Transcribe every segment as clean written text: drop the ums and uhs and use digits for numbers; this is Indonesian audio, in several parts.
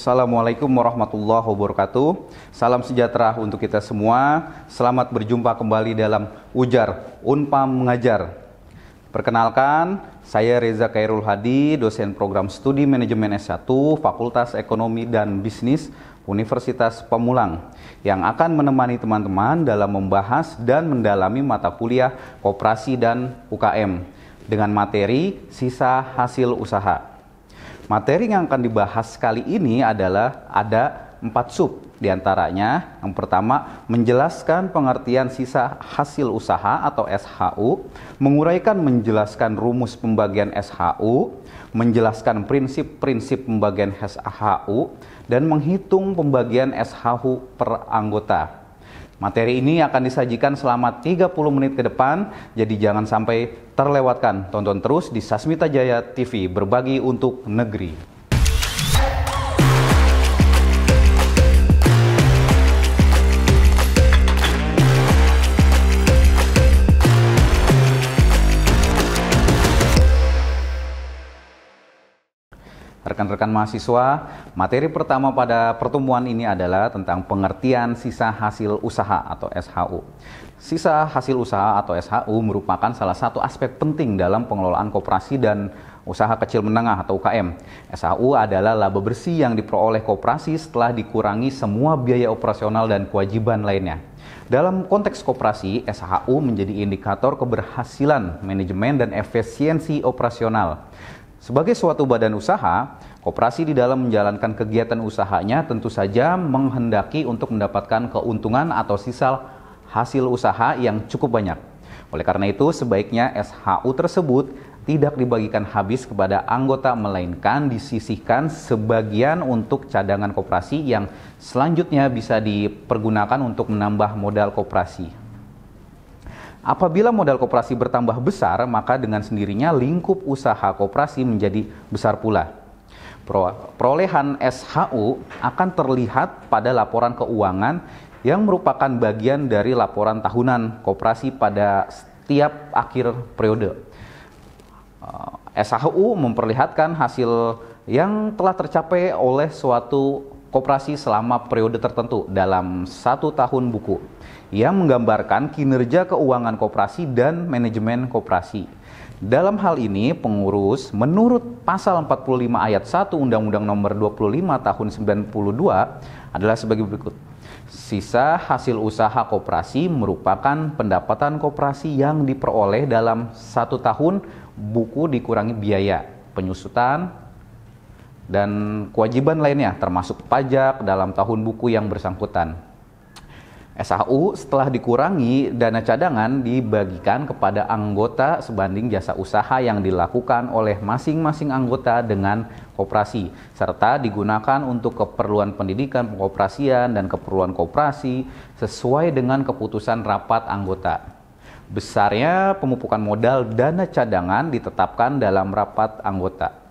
Assalamualaikum warahmatullahi wabarakatuh. Salam sejahtera untuk kita semua. Selamat berjumpa kembali dalam Ujar Unpam Mengajar. Perkenalkan, saya Reza Khairul Hadi, dosen program studi manajemen S1 Fakultas Ekonomi dan Bisnis Universitas Pamulang, yang akan menemani teman-teman dalam membahas dan mendalami mata kuliah Koperasi dan UKM dengan materi sisa hasil usaha. Materi yang akan dibahas kali ini adalah ada 4 sub. Di antaranya, yang pertama, menjelaskan pengertian sisa hasil usaha atau SHU, menguraikan menjelaskan rumus pembagian SHU, menjelaskan prinsip-prinsip pembagian SHU, dan menghitung pembagian SHU per anggota. Materi ini akan disajikan selama 30 menit ke depan, jadi jangan sampai terlewatkan. Tonton terus di Sasmita Jaya TV, berbagi untuk negeri. Rekan-rekan mahasiswa, materi pertama pada pertemuan ini adalah tentang pengertian sisa hasil usaha atau SHU. Sisa hasil usaha atau SHU merupakan salah satu aspek penting dalam pengelolaan koperasi dan usaha kecil menengah atau UKM. SHU adalah laba bersih yang diperoleh koperasi setelah dikurangi semua biaya operasional dan kewajiban lainnya. Dalam konteks koperasi, SHU menjadi indikator keberhasilan manajemen dan efisiensi operasional. Sebagai suatu badan usaha, koperasi di dalam menjalankan kegiatan usahanya tentu saja menghendaki untuk mendapatkan keuntungan atau sisa hasil usaha yang cukup banyak. Oleh karena itu, sebaiknya SHU tersebut tidak dibagikan habis kepada anggota, melainkan disisihkan sebagian untuk cadangan koperasi yang selanjutnya bisa dipergunakan untuk menambah modal koperasi. Apabila modal koperasi bertambah besar, maka dengan sendirinya lingkup usaha koperasi menjadi besar pula. Perolehan SHU akan terlihat pada laporan keuangan yang merupakan bagian dari laporan tahunan koperasi pada setiap akhir periode. SHU memperlihatkan hasil yang telah tercapai oleh suatu koperasi selama periode tertentu dalam 1 tahun buku, yang menggambarkan kinerja keuangan koperasi dan manajemen koperasi. Dalam hal ini, pengurus menurut pasal 45 ayat 1 Undang-Undang Nomor 25 Tahun 92 adalah sebagai berikut. Sisa hasil usaha koperasi merupakan pendapatan koperasi yang diperoleh dalam 1 tahun buku dikurangi biaya penyusutan dan kewajiban lainnya, termasuk pajak dalam tahun buku yang bersangkutan. SHU setelah dikurangi dana cadangan dibagikan kepada anggota sebanding jasa usaha yang dilakukan oleh masing-masing anggota dengan koperasi, serta digunakan untuk keperluan pendidikan, pengoperasian, dan keperluan koperasi sesuai dengan keputusan rapat anggota. Besarnya pemupukan modal dana cadangan ditetapkan dalam rapat anggota.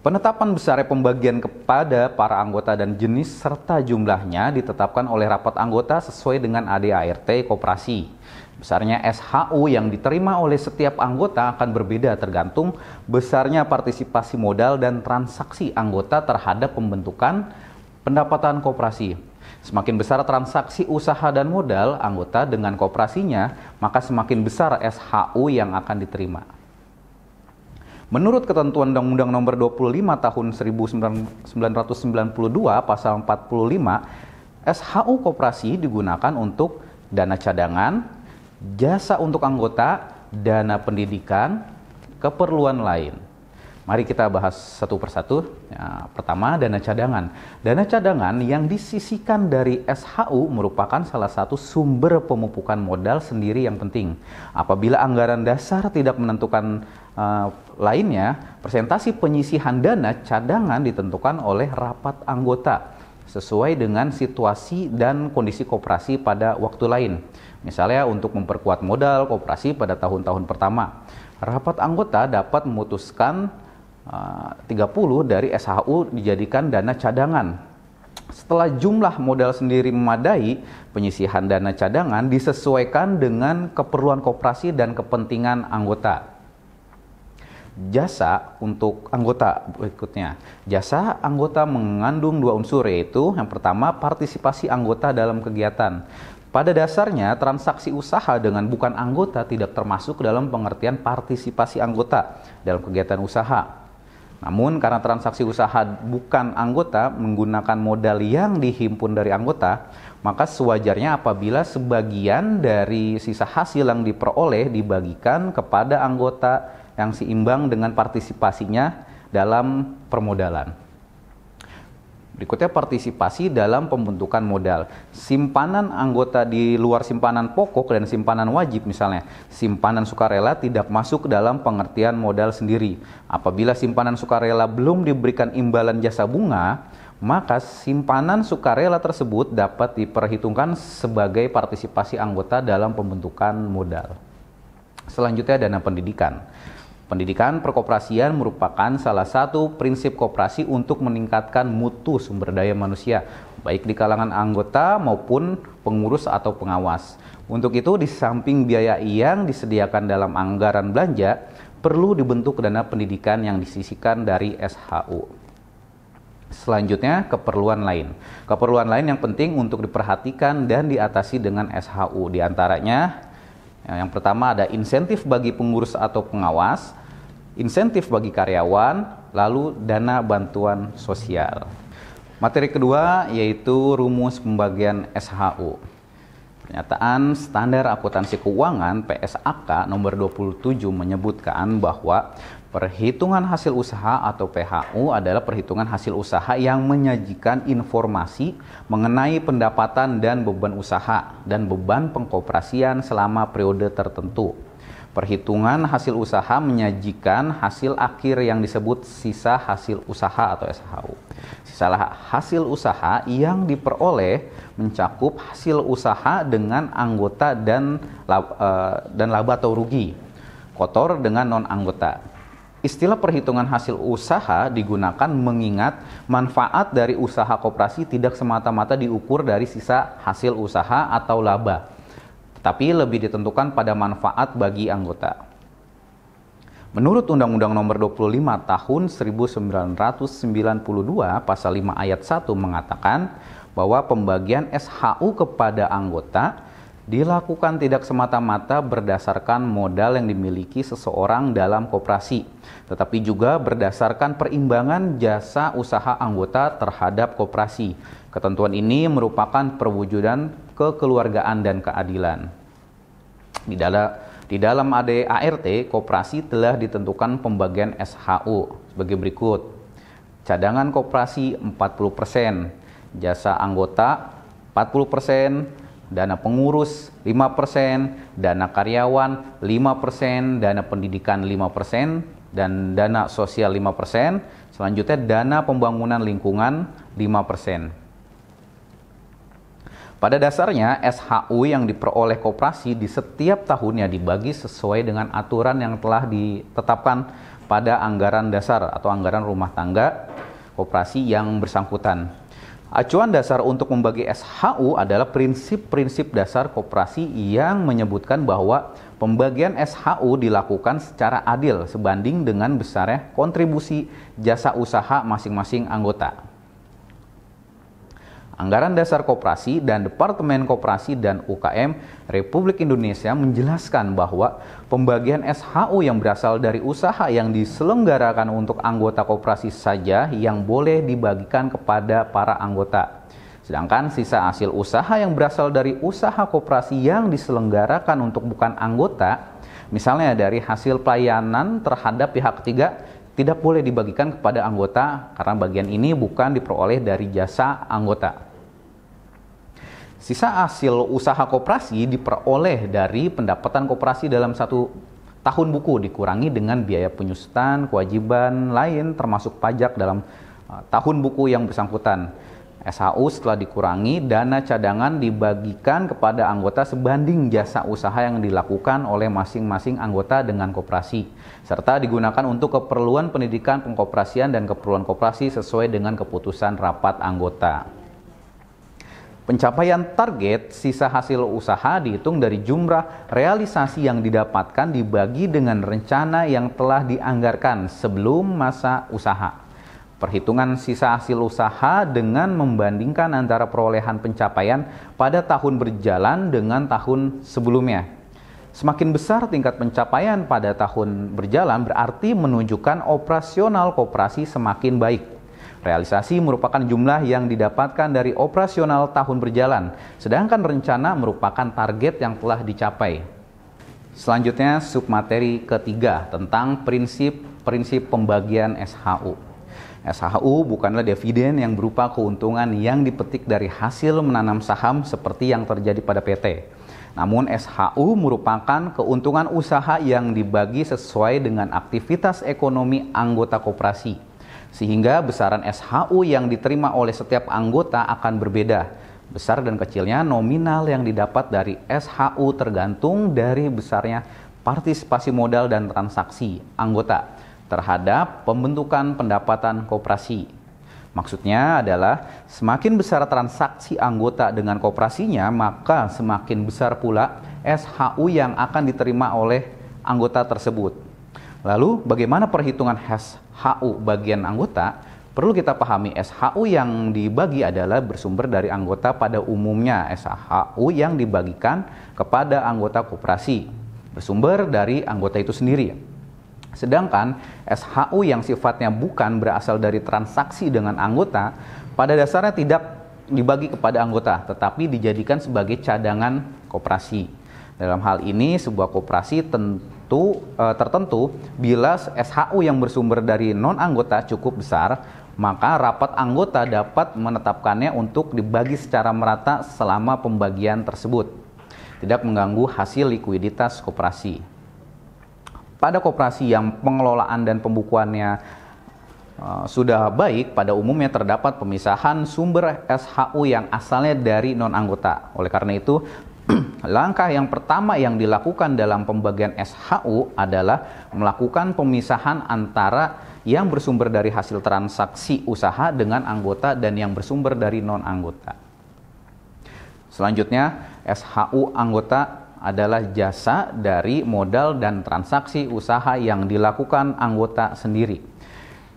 Penetapan besarnya pembagian kepada para anggota dan jenis serta jumlahnya ditetapkan oleh rapat anggota sesuai dengan ADART koperasi. Besarnya SHU yang diterima oleh setiap anggota akan berbeda tergantung besarnya partisipasi modal dan transaksi anggota terhadap pembentukan pendapatan koperasi. Semakin besar transaksi usaha dan modal anggota dengan koperasinya, maka semakin besar SHU yang akan diterima. Menurut ketentuan Undang-Undang Nomor 25 Tahun 1992 Pasal 45, SHU koperasi digunakan untuk dana cadangan, jasa untuk anggota, dana pendidikan, keperluan lain. Mari kita bahas satu persatu. Pertama, dana cadangan. Dana cadangan yang disisihkan dari SHU merupakan salah satu sumber pemupukan modal sendiri yang penting. Apabila anggaran dasar tidak menentukan lainnya, persentase penyisihan dana cadangan ditentukan oleh rapat anggota sesuai dengan situasi dan kondisi koperasi pada waktu lain. Misalnya untuk memperkuat modal koperasi pada tahun-tahun pertama, rapat anggota dapat memutuskan 30 dari SHU dijadikan dana cadangan. Setelah jumlah modal sendiri memadai, penyisihan dana cadangan disesuaikan dengan keperluan koperasi dan kepentingan anggota. Jasa untuk anggota berikutnya. Jasa anggota mengandung dua unsur, yaitu yang pertama partisipasi anggota dalam kegiatan. Pada dasarnya transaksi usaha dengan bukan anggota tidak termasuk dalam pengertian partisipasi anggota dalam kegiatan usaha. Namun karena transaksi usaha bukan anggota menggunakan modal yang dihimpun dari anggota, maka sewajarnya apabila sebagian dari sisa hasil yang diperoleh dibagikan kepada anggota yang seimbang dengan partisipasinya dalam permodalan. Berikutnya partisipasi dalam pembentukan modal. Simpanan anggota di luar simpanan pokok dan simpanan wajib misalnya. Simpanan sukarela tidak masuk dalam pengertian modal sendiri. Apabila simpanan sukarela belum diberikan imbalan jasa bunga, maka simpanan sukarela tersebut dapat diperhitungkan sebagai partisipasi anggota dalam pembentukan modal. Selanjutnya dana pendidikan. Pendidikan perkoperasian merupakan salah satu prinsip koperasi untuk meningkatkan mutu sumber daya manusia, baik di kalangan anggota maupun pengurus atau pengawas. Untuk itu, di samping biaya yang disediakan dalam anggaran belanja, perlu dibentuk dana pendidikan yang disisihkan dari SHU. Selanjutnya, keperluan lain. Keperluan lain yang penting untuk diperhatikan dan diatasi dengan SHU. Di antaranya, yang pertama ada insentif bagi pengurus atau pengawas, insentif bagi karyawan, lalu dana bantuan sosial. Materi kedua yaitu rumus pembagian SHU. Pernyataan Standar Akuntansi Keuangan PSAK nomor 27 menyebutkan bahwa perhitungan hasil usaha atau PHU adalah perhitungan hasil usaha yang menyajikan informasi mengenai pendapatan dan beban usaha dan beban pengkoperasian selama periode tertentu. Perhitungan hasil usaha menyajikan hasil akhir yang disebut sisa hasil usaha atau SHU. Sisa hasil usaha yang diperoleh mencakup hasil usaha dengan anggota dan laba atau rugi, kotor dengan non-anggota. Istilah perhitungan hasil usaha digunakan mengingat manfaat dari usaha koperasi tidak semata-mata diukur dari sisa hasil usaha atau laba, tapi lebih ditentukan pada manfaat bagi anggota. Menurut Undang-Undang Nomor 25 Tahun 1992 Pasal 5 Ayat 1 mengatakan bahwa pembagian SHU kepada anggota dilakukan tidak semata-mata berdasarkan modal yang dimiliki seseorang dalam koperasi, tetapi juga berdasarkan perimbangan jasa usaha anggota terhadap koperasi. Ketentuan ini merupakan perwujudan kekeluargaan dan keadilan. Di dalam ADART, koperasi telah ditentukan pembagian SHU sebagai berikut. Cadangan koperasi 40%, jasa anggota 40%, dana pengurus 5%, dana karyawan 5%, dana pendidikan 5%, dan dana sosial 5%. Selanjutnya dana pembangunan lingkungan 5%. Pada dasarnya, SHU yang diperoleh koperasi di setiap tahunnya dibagi sesuai dengan aturan yang telah ditetapkan pada anggaran dasar atau anggaran rumah tangga koperasi yang bersangkutan. Acuan dasar untuk membagi SHU adalah prinsip-prinsip dasar koperasi yang menyebutkan bahwa pembagian SHU dilakukan secara adil sebanding dengan besarnya kontribusi jasa usaha masing-masing anggota. Anggaran Dasar Koperasi dan Departemen Koperasi dan UKM Republik Indonesia menjelaskan bahwa pembagian SHU yang berasal dari usaha yang diselenggarakan untuk anggota koperasi saja yang boleh dibagikan kepada para anggota. Sedangkan sisa hasil usaha yang berasal dari usaha koperasi yang diselenggarakan untuk bukan anggota, misalnya dari hasil pelayanan terhadap pihak ketiga, tidak boleh dibagikan kepada anggota karena bagian ini bukan diperoleh dari jasa anggota. Sisa hasil usaha koperasi diperoleh dari pendapatan koperasi dalam satu tahun buku dikurangi dengan biaya penyusutan, kewajiban lain termasuk pajak dalam tahun buku yang bersangkutan. SHU setelah dikurangi, dana cadangan dibagikan kepada anggota sebanding jasa usaha yang dilakukan oleh masing-masing anggota dengan koperasi, serta digunakan untuk keperluan pendidikan pengkoperasian dan keperluan koperasi sesuai dengan keputusan rapat anggota. Pencapaian target sisa hasil usaha dihitung dari jumlah realisasi yang didapatkan dibagi dengan rencana yang telah dianggarkan sebelum masa usaha. Perhitungan sisa hasil usaha dengan membandingkan antara perolehan pencapaian pada tahun berjalan dengan tahun sebelumnya. Semakin besar tingkat pencapaian pada tahun berjalan berarti menunjukkan operasional koperasi semakin baik. Realisasi merupakan jumlah yang didapatkan dari operasional tahun berjalan, sedangkan rencana merupakan target yang telah dicapai. Selanjutnya submateri ketiga tentang prinsip pembagian SHU. SHU bukanlah dividen yang berupa keuntungan yang dipetik dari hasil menanam saham seperti yang terjadi pada PT. Namun SHU merupakan keuntungan usaha yang dibagi sesuai dengan aktivitas ekonomi anggota koperasi. Sehingga besaran SHU yang diterima oleh setiap anggota akan berbeda. Besar dan kecilnya nominal yang didapat dari SHU tergantung dari besarnya partisipasi modal dan transaksi anggota terhadap pembentukan pendapatan koperasi. Maksudnya adalah semakin besar transaksi anggota dengan koperasinya, maka semakin besar pula SHU yang akan diterima oleh anggota tersebut. Lalu bagaimana perhitungan SHU bagian anggota? Perlu kita pahami SHU yang dibagi adalah bersumber dari anggota pada umumnya. SHU yang dibagikan kepada anggota koperasi bersumber dari anggota itu sendiri. Sedangkan SHU yang sifatnya bukan berasal dari transaksi dengan anggota, pada dasarnya tidak dibagi kepada anggota, tetapi dijadikan sebagai cadangan koperasi. Dalam hal ini, sebuah koperasi tertentu, bila SHU yang bersumber dari non-anggota cukup besar, maka rapat anggota dapat menetapkannya untuk dibagi secara merata selama pembagian tersebut, tidak mengganggu hasil likuiditas koperasi. Pada koperasi yang pengelolaan dan pembukuannya sudah baik, pada umumnya terdapat pemisahan sumber SHU yang asalnya dari non-anggota. Oleh karena itu, langkah yang pertama yang dilakukan dalam pembagian SHU adalah melakukan pemisahan antara yang bersumber dari hasil transaksi usaha dengan anggota dan yang bersumber dari non-anggota. Selanjutnya, SHU anggota adalah jasa dari modal dan transaksi usaha yang dilakukan anggota sendiri.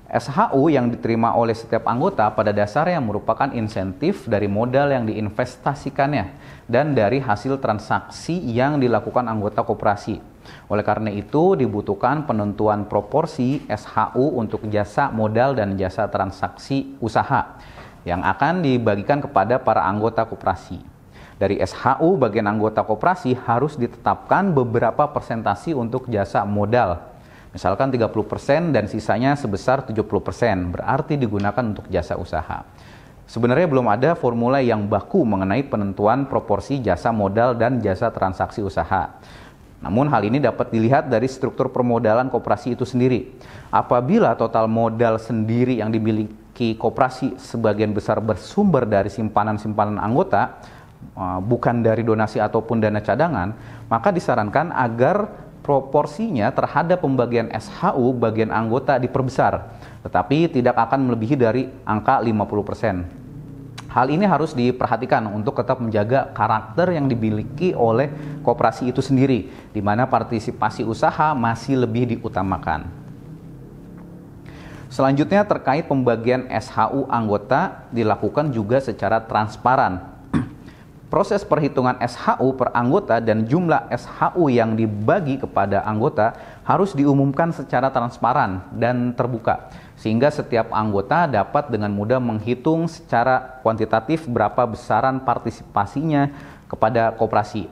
SHU yang diterima oleh setiap anggota pada dasarnya merupakan insentif dari modal yang diinvestasikannya dan dari hasil transaksi yang dilakukan anggota koperasi. Oleh karena itu dibutuhkan penentuan proporsi SHU untuk jasa modal dan jasa transaksi usaha yang akan dibagikan kepada para anggota koperasi. Dari SHU bagian anggota koperasi harus ditetapkan beberapa persentasi untuk jasa modal. Misalkan 30% dan sisanya sebesar 70%, berarti digunakan untuk jasa usaha. Sebenarnya belum ada formula yang baku mengenai penentuan proporsi jasa modal dan jasa transaksi usaha. Namun hal ini dapat dilihat dari struktur permodalan koperasi itu sendiri. Apabila total modal sendiri yang dimiliki koperasi sebagian besar bersumber dari simpanan-simpanan anggota, bukan dari donasi ataupun dana cadangan, maka disarankan agar proporsinya terhadap pembagian SHU bagian anggota diperbesar, tetapi tidak akan melebihi dari angka 50%. Hal ini harus diperhatikan untuk tetap menjaga karakter yang dimiliki oleh koperasi itu sendiri, di mana partisipasi usaha masih lebih diutamakan. Selanjutnya terkait pembagian SHU anggota dilakukan juga secara transparan. Proses perhitungan SHU per anggota dan jumlah SHU yang dibagi kepada anggota harus diumumkan secara transparan dan terbuka, sehingga setiap anggota dapat dengan mudah menghitung secara kuantitatif berapa besaran partisipasinya kepada koperasi.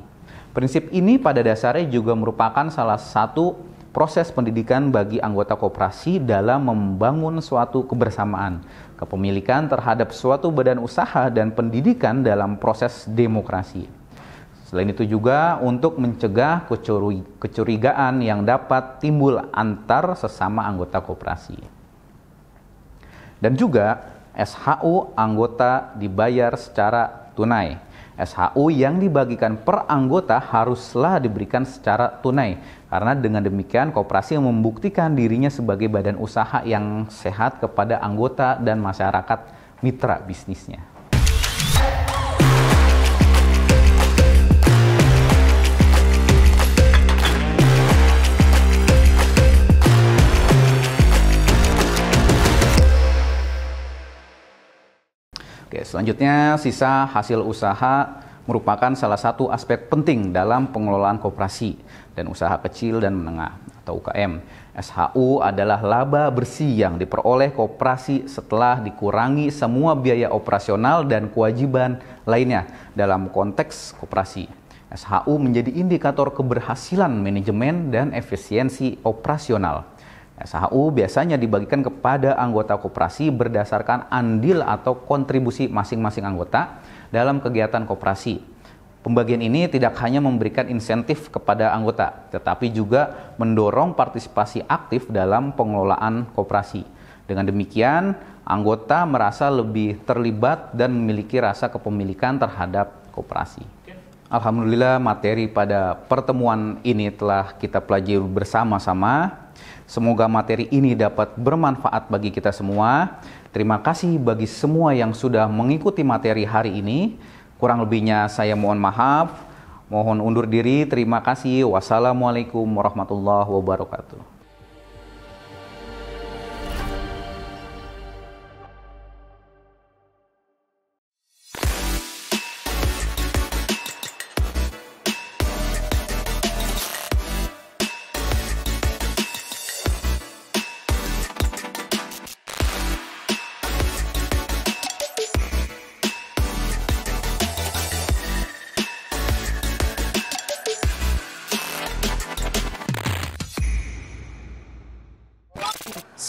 Prinsip ini pada dasarnya juga merupakan salah satu proses pendidikan bagi anggota koperasi dalam membangun suatu kebersamaan, kepemilikan terhadap suatu badan usaha, dan pendidikan dalam proses demokrasi. Selain itu juga untuk mencegah kecurigaan yang dapat timbul antar sesama anggota koperasi. Dan juga SHU anggota dibayar secara tunai. SHU yang dibagikan per anggota haruslah diberikan secara tunai, karena dengan demikian koperasi membuktikan dirinya sebagai badan usaha yang sehat kepada anggota dan masyarakat mitra bisnisnya. Selanjutnya, sisa hasil usaha merupakan salah satu aspek penting dalam pengelolaan koperasi dan usaha kecil dan menengah atau UKM. SHU adalah laba bersih yang diperoleh koperasi setelah dikurangi semua biaya operasional dan kewajiban lainnya dalam konteks koperasi. SHU menjadi indikator keberhasilan manajemen dan efisiensi operasional. SHU biasanya dibagikan kepada anggota koperasi berdasarkan andil atau kontribusi masing-masing anggota dalam kegiatan koperasi. Pembagian ini tidak hanya memberikan insentif kepada anggota, tetapi juga mendorong partisipasi aktif dalam pengelolaan koperasi. Dengan demikian, anggota merasa lebih terlibat dan memiliki rasa kepemilikan terhadap koperasi. Alhamdulillah, materi pada pertemuan ini telah kita pelajari bersama-sama. Semoga materi ini dapat bermanfaat bagi kita semua. Terima kasih bagi semua yang sudah mengikuti materi hari ini. Kurang lebihnya saya mohon maaf. Mohon undur diri. Terima kasih. Wassalamualaikum warahmatullahi wabarakatuh.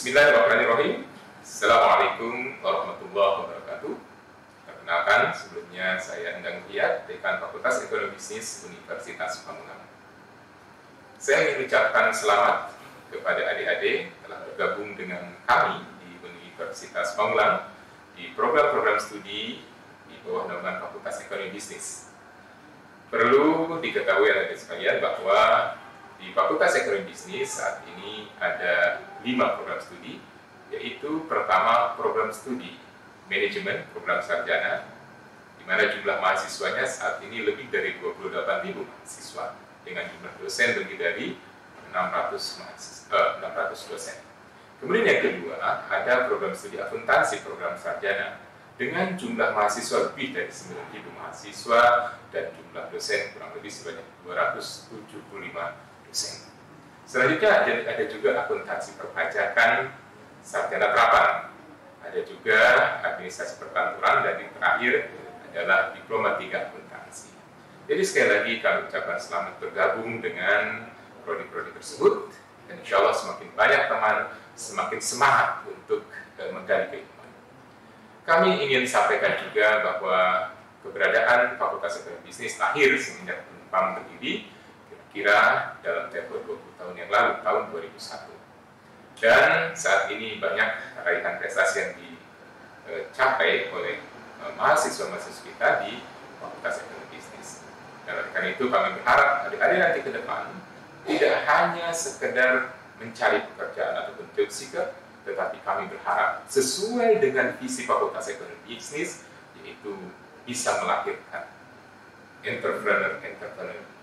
Bismillahirrahmanirrahim. Assalamualaikum warahmatullahi wabarakatuh. Perkenalkan, sebelumnya saya Endang Hidayat, Dekan Fakultas Ekonomi Bisnis Universitas Pamulang. Saya ingin ucapkan selamat kepada adik-adik telah bergabung dengan kami di Universitas Pamulang di program-program studi di bawah naungan Fakultas Ekonomi Bisnis. Perlu diketahui adik-adik sekalian bahwa di Fakultas Ekonomi Bisnis saat ini ada 5 program studi, yaitu pertama program studi manajemen program sarjana, di mana jumlah mahasiswanya saat ini lebih dari 28.000 mahasiswa dengan jumlah dosen lebih dari 600 dosen. Kemudian yang kedua ada program studi akuntansi program sarjana dengan jumlah mahasiswa lebih dari 9.000 mahasiswa dan jumlah dosen kurang lebih sebanyak 275 dosen. Selanjutnya ada juga akuntansi perpajakan sarjana terapan, ada juga administrasi perkantoran, dan yang terakhir adalah diploma 3 akuntansi. Jadi sekali lagi kami ucapkan selamat bergabung dengan prodi-prodi tersebut, dan insya Allah semakin banyak teman semakin semangat untuk menggali keilmuan. Kami ingin sampaikan juga bahwa keberadaan Fakultas Ekonomi Bisnis lahir semenjak Unpam berdiri kira dalam tempo 20 tahun yang lalu, tahun 2001. Dan saat ini banyak raihan prestasi yang dicapai oleh mahasiswa-mahasiswa kita di Fakultas Ekonomi Bisnis. Dan karena itu kami berharap adik-adik nanti ke depan tidak hanya sekedar mencari pekerjaan ataupun job seeker, tetapi kami berharap sesuai dengan visi Fakultas Ekonomi Bisnis, yaitu bisa melahirkan entrepreneur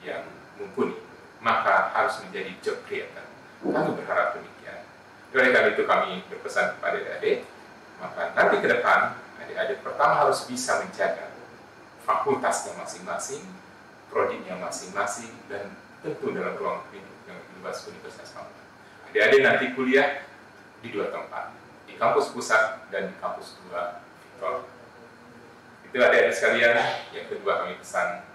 yang mumpuni, maka harus menjadi job creator. Kami berharap demikian. Oleh karena itu kami berpesan kepada adik-adik, maka nanti ke depan adik-adik pertama harus bisa menjaga fakultasnya masing-masing, prodinya masing-masing, dan tentu dalam ruang lingkup yang luas Universitas Pamulang. Adik-adik nanti kuliah di 2 tempat, di kampus pusat dan di kampus 2 Victor. Itu adik-adik sekalian. Yang kedua kami pesan,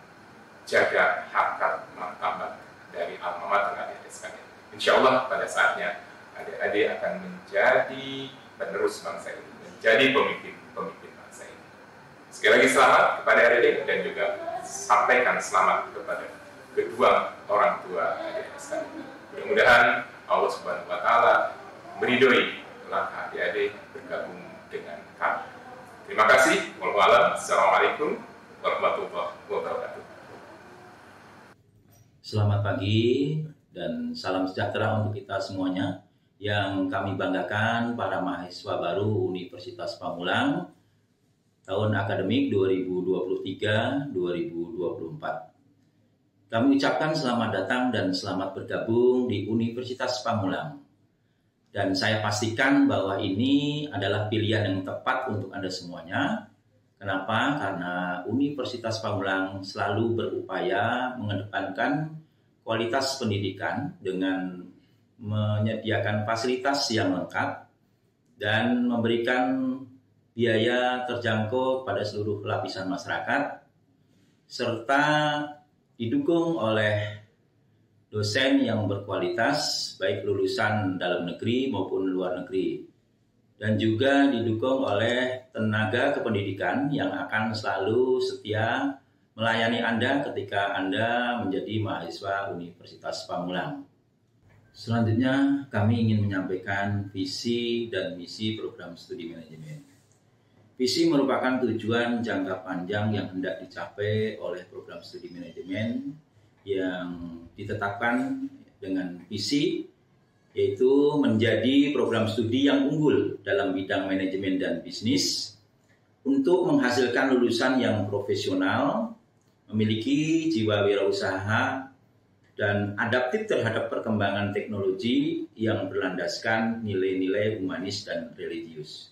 jaga harkat martabat dari alma mater adik-adik sekalian. Insya Allah pada saatnya adik-adik akan menjadi penerus bangsa ini, menjadi pemimpin bangsa ini. Sekali lagi selamat kepada adik-adik dan juga sampaikan selamat kepada kedua orang tua adik-adik sekalian. Mudah-mudahan Allah Subhanahu Wa Taala meridhoi langkah adik-adik bergabung dengan kami. Terima kasih. Wallahu a'lam. Assalamualaikum warahmatullahi wabarakatuh. Selamat pagi dan salam sejahtera untuk kita semuanya. Yang kami banggakan para mahasiswa baru Universitas Pamulang tahun akademik 2023-2024. Kami ucapkan selamat datang dan selamat bergabung di Universitas Pamulang. Dan saya pastikan bahwa ini adalah pilihan yang tepat untuk Anda semuanya, Kenapa? Karena Universitas Pamulang selalu berupaya mengedepankan kualitas pendidikan dengan menyediakan fasilitas yang lengkap dan memberikan biaya terjangkau pada seluruh lapisan masyarakat, serta didukung oleh dosen yang berkualitas, baik lulusan dalam negeri maupun luar negeri, dan juga didukung oleh tenaga kependidikan yang akan selalu setia melayani Anda ketika Anda menjadi mahasiswa Universitas Pamulang. Selanjutnya, kami ingin menyampaikan visi dan misi program studi manajemen. Visi merupakan tujuan jangka panjang yang hendak dicapai oleh program studi manajemen yang ditetapkan dengan visi, yaitu menjadi program studi yang unggul dalam bidang manajemen dan bisnis untuk menghasilkan lulusan yang profesional, memiliki jiwa wirausaha, dan adaptif terhadap perkembangan teknologi yang berlandaskan nilai-nilai humanis dan religius.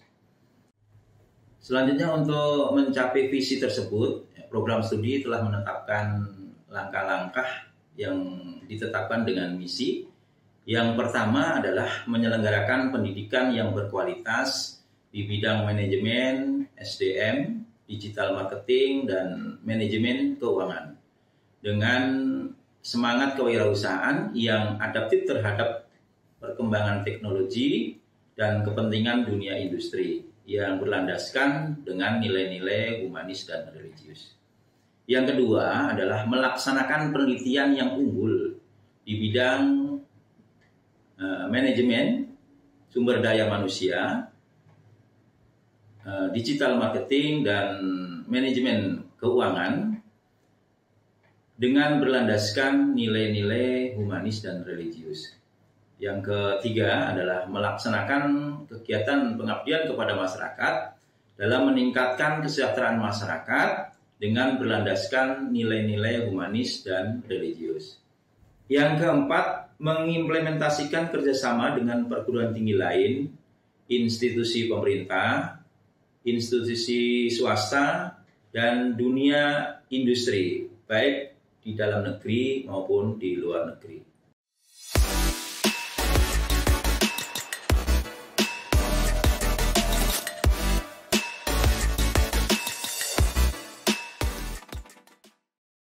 Selanjutnya, untuk mencapai visi tersebut, program studi telah menetapkan langkah-langkah yang ditetapkan dengan misi. Yang pertama adalah menyelenggarakan pendidikan yang berkualitas di bidang manajemen, SDM, digital marketing, dan manajemen keuangan dengan semangat kewirausahaan yang adaptif terhadap perkembangan teknologi dan kepentingan dunia industri yang berlandaskan dengan nilai-nilai humanis dan religius. Yang kedua adalah melaksanakan penelitian yang unggul di bidang manajemen, sumber daya manusia, digital marketing, dan manajemen keuangan dengan berlandaskan nilai-nilai humanis dan religius. Yang ketiga adalah melaksanakan kegiatan pengabdian kepada masyarakat dalam meningkatkan kesejahteraan masyarakat dengan berlandaskan nilai-nilai humanis dan religius. Yang keempat, mengimplementasikan kerjasama dengan perguruan tinggi lain, institusi pemerintah, institusi swasta, dan dunia industri, baik di dalam negeri maupun di luar negeri.